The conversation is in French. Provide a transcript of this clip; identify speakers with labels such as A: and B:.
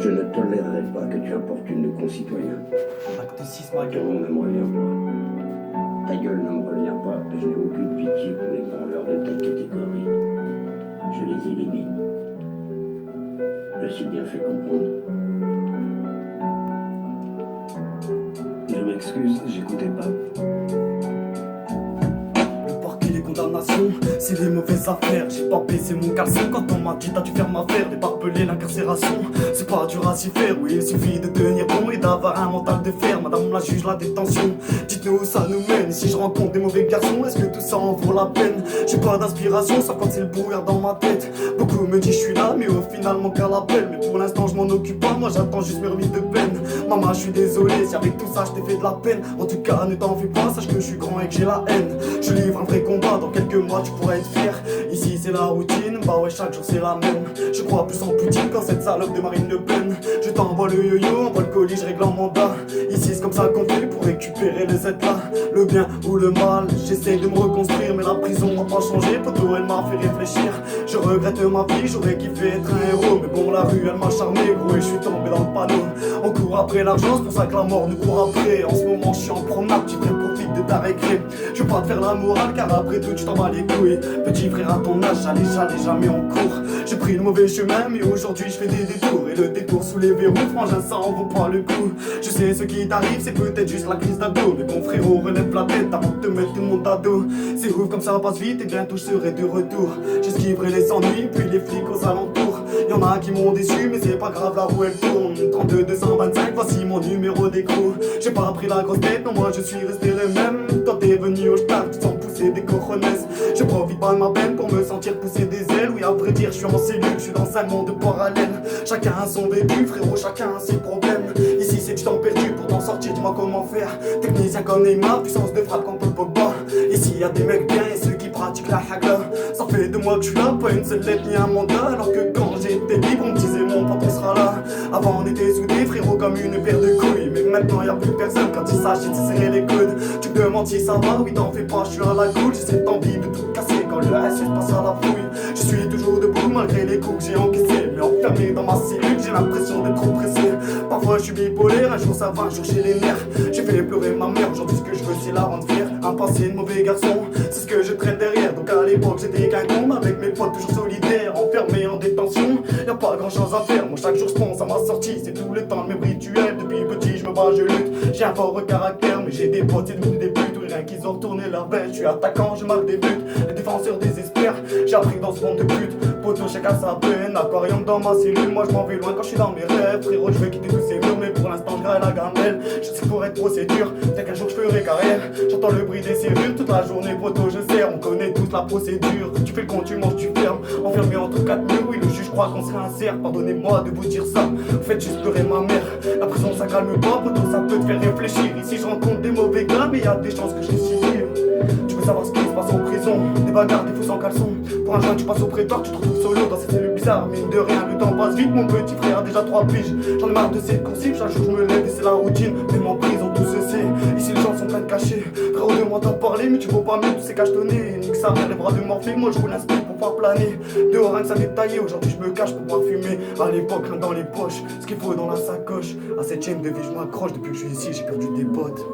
A: Je ne tolérerai pas que tu importunes nos concitoyens.
B: Acte 6, ma
A: Ton
B: gueule.
A: nom ne me revient pas. Ta gueule ne me revient pas. Je n'ai aucune pitié pour les branleurs de telle catégorie. Je les élimine. Je suis bien fait comprendre.
C: Je m'excuse, j'écoutais pas.
B: Le parquet, les condamnations, c'est les mauvaises affaires. J'ai pas baissé mon caleçon quand on m'a dit t'as dû faire ma affaire. Les barbelés, l'incarcération, c'est pas dur à s'y faire. Oui, il suffit de tenir bon et d'avoir un mental de fer. Madame la juge, la détention, dites-nous où ça nous mène. Si je rencontre des mauvais garçons, est-ce que tout ça en vaut la peine? J'ai pas d'inspiration, sauf quand c'est le brouillard dans ma tête. Beaucoup me disent je suis là, mais au final mon cœur l'appelle. Mais pour l'instant je m'en occupe pas, moi j'attends juste mes remises de peine. Maman, je suis désolé si avec tout ça je t'ai fait de la peine. En tout cas ne t'en fais pas, sache que je suis grand et que j'ai la haine. Je livre un vrai combat, dans quelques mois tu pourras être fier. Ici c'est la routine, bah ouais chaque jour c'est la même. Je crois plus en Poutine qu'en cette salope de Marine Le Pen. Je t'envoie le yo-yo, envoie le colis, je règle en mandat. Ici c'est comme ça qu'on fait pour récupérer les Z là. Le bien ou le mal, j'essaie de me reconstruire. Mais la prison m'a pas changé, poto elle m'a fait réfléchir. Je regrette ma vie, j'aurais kiffé être un héros. Mais bon la rue elle m'a charmé gros et je suis tombé dans le panneau. On court après l'argent, c'est pour ça que la mort nous court après. En ce moment je suis en promenade, petit frère profite de ta récré. Je veux pas te faire la morale car après tout tu t'en bats les couilles. Petit frère à ton âge, j'allais jamais en cours. J'ai pris le mauvais chemin mais aujourd'hui je fais des détours. Et le détour sous les verrous, frangin ça en vaut pas le coup. Je sais ce qui t'arrive, c'est peut-être juste la crise d'ado. Mais bon frérot, relève la tête avant de te mettre tout le monde à dos. C'est ouf comme ça passe vite et bientôt je serai de retour. J'esquiverai les ennuis puis les flics aux alentours. Y'en a qui m'ont déçu mais c'est pas grave, la roue elle tourne. 32 225, voici mon numéro d'écrou. J'ai pas pris la grosse tête, non moi je suis resté le même. Quand t'es venu au stade, tu sens pousser des cojones. Je profite pas de ma peine pour me sentir pousser des ailes. Oui à vrai dire je suis en cellule, je suis dans un monde parallèle. Chacun a son vécu frérot, chacun a ses problèmes. Ici c'est du temps perdu, pour t'en sortir dis-moi comment faire. Technicien comme Neymar, puissance de frappe comme Paul Pogba. Ici y a des mecs bien et ceux qui pratiquent la hagla. Ça fait 2 mois que je suis là, pas une seule lettre ni un mandat. Alors que quand j'étais libre on me disait mon pote on sera là. Avant on était soudés frérot comme une paire de couilles. Mais maintenant y a plus personne quand il s'agit de serrer les coudes. Tu me demandes si ça va, oui t'en fais pas, je suis à la cool. J'ai cette envie de tout casser quand le SS passe à la fouille. Je suis toujours debout malgré les coups que j'ai encaissés. Mais enfermé dans ma cellule j'ai l'impression d'être trop pressé. Parfois je suis bipolaire, un jour ça va, un jour j'ai les nerfs. J'ai fait pleurer ma mère, aujourd'hui ce que je veux c'est la rendre fière. Un passé de mauvais garçon, c'est ce que je traîne derrière. Donc à l'époque j'étais qu'un con avec mes potes toujours solidaires. Enfermé en détention, y'a pas grand chose à faire. Moi chaque jour je pense à ma sortie, c'est tout le temps le même rituel. Depuis petit je me bats, je lutte, j'ai un fort caractère. Mais j'ai des potes, c'est devenu des putes, rien qu'ils ont retourné leur veste. Je suis attaquant, je marque des buts, les défenseurs désespèrent. J'ai appris dans ce monde de pute, poteau chacun sa peine. Aquarium dans ma cellule, moi je m'en vais loin quand je suis dans mes rêves. Frérot je veux quitter tous ces murs mais pour l'instant je graille la gamelle. Je sais pour être procédure, peut-être qu'un jour je ferai carrière. J'entends le bruit des serrures toute la journée, poteau je sers. On connaît toute la procédure, tu fais le compte, tu manges, tu fermes. Enfermé entre 4 murs, oui le juge croit qu'on serait un cerf. Pardonnez-moi de vous dire ça, vous faites juste pleurer ma mère. La prison ça calme pas, poteau ça peut te faire réfléchir. Ici je rencontre des mauvais gars mais y'a des chances que je les civile. Tu veux savoir ce qui se passe en prison, des bagarres, des fous sans caleçon. Pour un joint tu passes au prétoire, tu te retrouves solo dans cette cellule bizarre. Mine de rien, le temps passe vite, mon petit frère a déjà 3 piges. J'en ai marre de cette coursive, chaque jour je me lève et c'est la routine. Même en prison tout se sait, ici les gens sont pleins de cachets. Frérot de moi t'en parler mais tu vaux pas mieux tous ces cachetonnés. Nique ça mère les bras de Morphée, moi je roule un speed pour pouvoir planer. Dehors rien que ça détaillé, aujourd'hui je me cache pour pouvoir fumer. À l'époque rien dans les poches, ce qu'il faut dans la sacoche. À cette chaîne de vie je m'accroche, depuis que je suis ici j'ai perdu des potes.